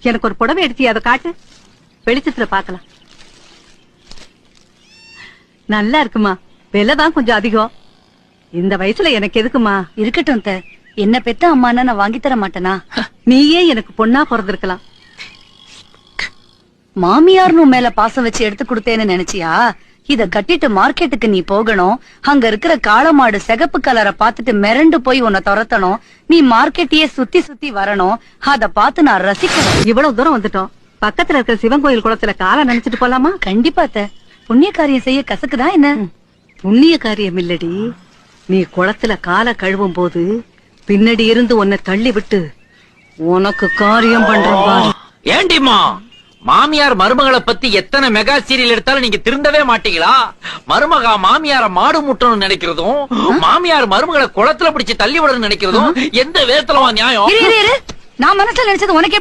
எனக்கு ஒரு புடவை எடுத்து அதை காட்டு, வெளிச்சத்துல பாக்கலாம். நல்லா இருக்குமா, விலைதான் கொஞ்சம் அதிகம். இந்த வயசுல எனக்கு எதுக்குமா? இருக்கட்டும் அத்தை, என்ன பெத்த அம்மானா நான் வாங்கி தர மாட்டேனா? நீயே எனக்கு பொண்ணா பிறந்திருக்கலாம். மாமியார்னு மேல பாசம் வச்சு எடுத்து கொடுத்தேன்னு நினைச்சியா? இத கட்டிட்டு மார்க்கெட்டுக்கு நீ போகணும். அங்க இருக்கிற காளமாடு சிகப்பு கலரை பாத்துட்டு மிரண்டு போய் உன்னை துரத்தணும். நீ மார்க்கெட்டையே சுத்தி சுத்தி வரணும். அத பாத்து நான் ரசிக்கணும். இவ்வளவு தூரம் வந்துட்டோம், பக்கத்துல இருக்கிற சிவன் கோயில் குளத்துல காலை நினைச்சிட்டு போலாமா? கண்டிப்பா அத்தை, புண்ணிய காரியம் செய்ய கசக்குதான் என்ன? புண்ணிய காரியம் இல்லடி, நீ குளத்துல காலை கழுவும் போது பின்னாடி இருந்து உன்னை தள்ளி விட்டு உனக்கு காரியம் பண்றேன் பாரு. ஏண்டிமா, மாமியார் மருமகளை பத்தி எத்தனை மெகா சீரியல் எடுத்தாலும் நீங்க திருந்தவே மாட்டீங்களா? மருமகா மாமியார மாடு முட்டணும்னு நினைக்கிறதும், மாமியார் மருமகளை குளத்துல பிடிச்சு தள்ளி விடணும்னு நினைக்கிறதும் எந்த விதத்துல நியாயம்? நான் மனசுல நினைச்சது உனக்கு